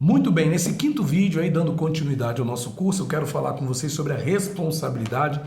Muito bem, nesse quinto vídeo aí, dando continuidade ao nosso curso, eu quero falar com vocês sobre a responsabilidade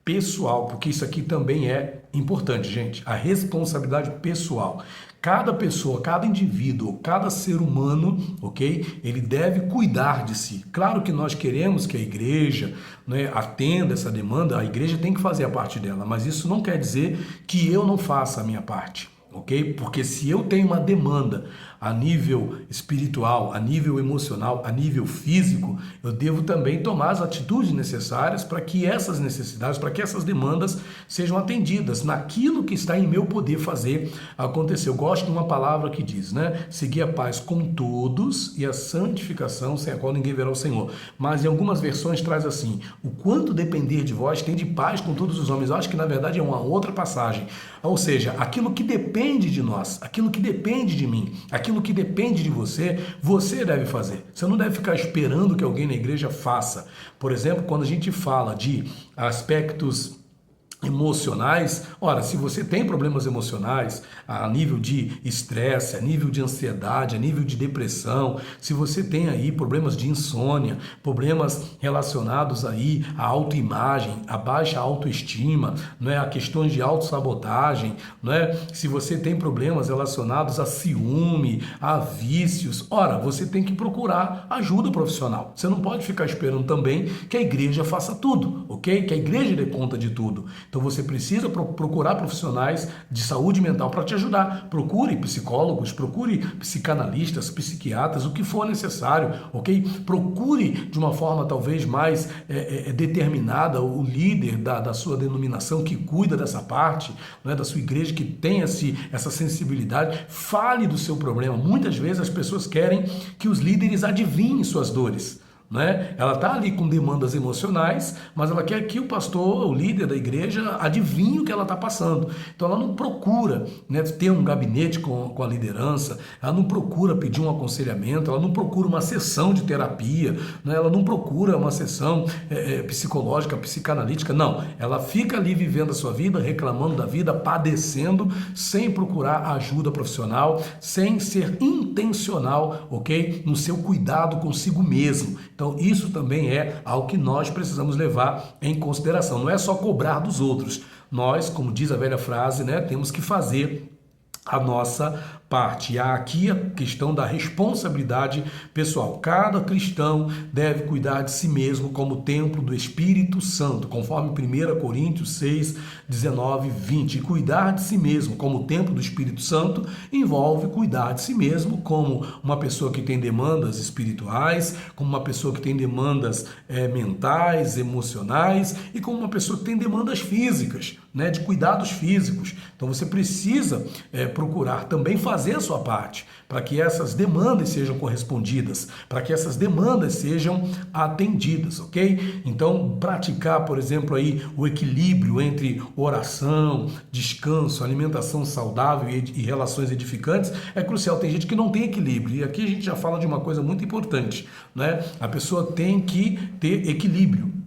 pessoal, porque isso aqui também é importante, gente. A responsabilidade pessoal. Cada pessoa, cada indivíduo, cada ser humano, ok? Ele deve cuidar de si. Claro que nós queremos que a igreja, né, atenda essa demanda, a igreja tem que fazer a parte dela, mas isso não quer dizer que eu não faça a minha parte. Ok? Porque se eu tenho uma demanda a nível espiritual, a nível emocional, a nível físico, eu devo também tomar as atitudes necessárias para que essas necessidades, para que essas demandas sejam atendidas naquilo que está em meu poder fazer acontecer. Eu gosto de uma palavra que diz, né? Seguir a paz com todos e a santificação sem a qual ninguém verá o Senhor. Mas em algumas versões traz assim: o quanto depender de vós, tem de paz com todos os homens. Eu acho que na verdade é uma outra passagem. Ou seja, aquilo que depende de nós, aquilo que depende de mim, aquilo que depende de você, você deve fazer. Você não deve ficar esperando que alguém na igreja faça. Por exemplo, quando a gente fala de aspectos emocionais, ora, se você tem problemas emocionais a nível de estresse, a nível de ansiedade, a nível de depressão, se você tem aí problemas de insônia, problemas relacionados aí à autoimagem, à baixa autoestima, não é, a questões de autossabotagem, não é? Se você tem problemas relacionados a ciúme, a vícios, ora, você tem que procurar ajuda profissional. Você não pode ficar esperando também que a igreja faça tudo, ok? Que a igreja dê conta de tudo. Então você precisa procurar profissionais de saúde mental para te ajudar. Procure psicólogos, procure psicanalistas, psiquiatras, o que for necessário, ok? Procure de uma forma talvez mais determinada o líder da sua denominação que cuida dessa parte, né, da sua igreja, que tem essa sensibilidade. Fale do seu problema. Muitas vezes as pessoas querem que os líderes adivinhem suas dores. Né? Ela está ali com demandas emocionais, mas ela quer que o pastor, o líder da igreja, adivinhe o que ela está passando. Então ela não procura, né, ter um gabinete com a liderança, ela não procura pedir um aconselhamento, ela não procura uma sessão de terapia, né? Ela não procura uma sessão psicológica, psicanalítica, não. Ela fica ali vivendo a sua vida, reclamando da vida, padecendo, sem procurar ajuda profissional, sem ser intencional, ok? No seu cuidado consigo mesmo. Então isso também é algo que nós precisamos levar em consideração. Não é só cobrar dos outros. Nós, como diz a velha frase, né, temos que fazer a nossa parte. E há aqui a questão da responsabilidade pessoal. Cada cristão deve cuidar de si mesmo como templo do Espírito Santo, conforme 1 Coríntios 6, 19, 20. E cuidar de si mesmo como templo do Espírito Santo envolve cuidar de si mesmo como uma pessoa que tem demandas espirituais, como uma pessoa que tem demandas mentais, emocionais e como uma pessoa que tem demandas físicas, né, de cuidados físicos. Então você precisa procurar também fazer a sua parte para que essas demandas sejam correspondidas, para que essas demandas sejam atendidas, ok? Então praticar, por exemplo, aí o equilíbrio entre oração, descanso, alimentação saudável e relações edificantes é crucial. Tem gente que não tem equilíbrio e aqui a gente já fala de uma coisa muito importante, né? A pessoa tem que ter equilíbrio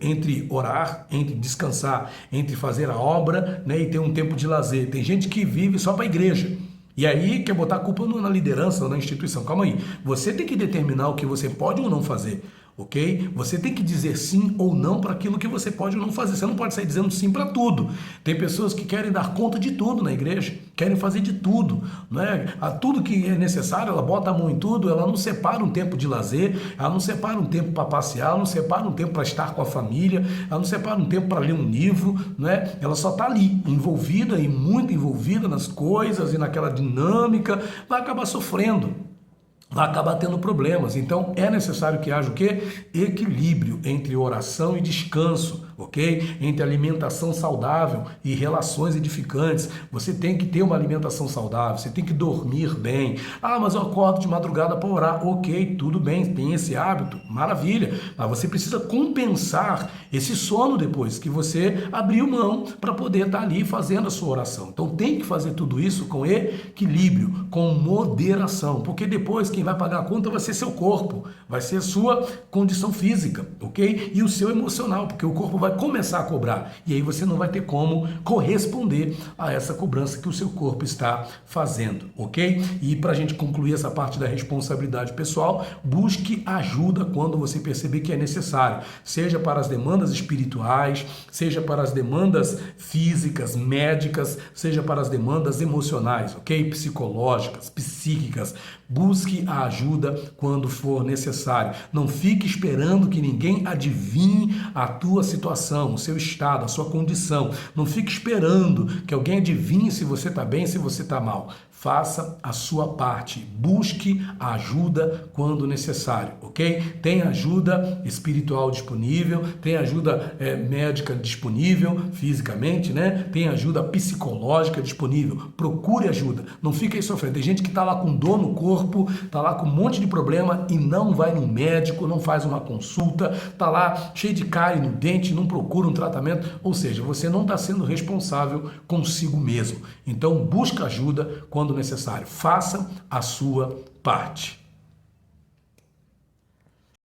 entre orar, entre descansar, entre fazer a obra, né, e ter um tempo de lazer. Tem gente que vive só para a igreja. E aí quer botar a culpa na liderança ou na instituição. Calma aí. Você tem que determinar o que você pode ou não fazer. Ok? Você tem que dizer sim ou não para aquilo que você pode ou não fazer. Você não pode sair dizendo sim para tudo. Tem pessoas que querem dar conta de tudo na igreja, querem fazer de tudo, né? A tudo que é necessário, ela bota a mão em tudo, ela não separa um tempo de lazer, ela não separa um tempo para passear, ela não separa um tempo para estar com a família, ela não separa um tempo para ler um livro, né? Ela só está ali, envolvida e muito envolvida nas coisas e naquela dinâmica, vai acabar sofrendo. Vai acabar tendo problemas. Então é necessário que haja o quê? Equilíbrio entre oração e descanso, ok? Entre alimentação saudável e relações edificantes. Você tem que ter uma alimentação saudável, você tem que dormir bem. Ah, mas eu acordo de madrugada para orar. Ok, tudo bem, tem esse hábito, maravilha. Mas você precisa compensar esse sono depois que você abriu mão para poder estar ali fazendo a sua oração. Então tem que fazer tudo isso com equilíbrio, com moderação, porque depois quem vai pagar a conta vai ser seu corpo, vai ser a sua condição física, ok? E o seu emocional, porque o corpo vai vai começar a cobrar. E aí você não vai ter como corresponder a essa cobrança que o seu corpo está fazendo, ok? E para a gente concluir essa parte da responsabilidade pessoal, busque ajuda quando você perceber que é necessário, seja para as demandas espirituais, seja para as demandas físicas, médicas, seja para as demandas emocionais, ok? Psicológicas, psíquicas. Busque a ajuda quando for necessário. Não fique esperando que ninguém adivinhe a tua situação, o seu estado, a sua condição. Não fique esperando que alguém adivinhe se você está bem, se você está mal. Faça a sua parte. Busque a ajuda quando necessário, ok? Tem ajuda espiritual disponível, tem ajuda médica disponível, fisicamente, né? Tem ajuda psicológica disponível. Procure ajuda. Não fique aí sofrendo. Tem gente que está lá com dor no corpo, está lá com um monte de problema e não vai no médico, não faz uma consulta, está lá cheio de cárie no dente, não procura um tratamento. Ou seja, você não está sendo responsável consigo mesmo. Então, busca ajuda quando necessário. Faça a sua parte.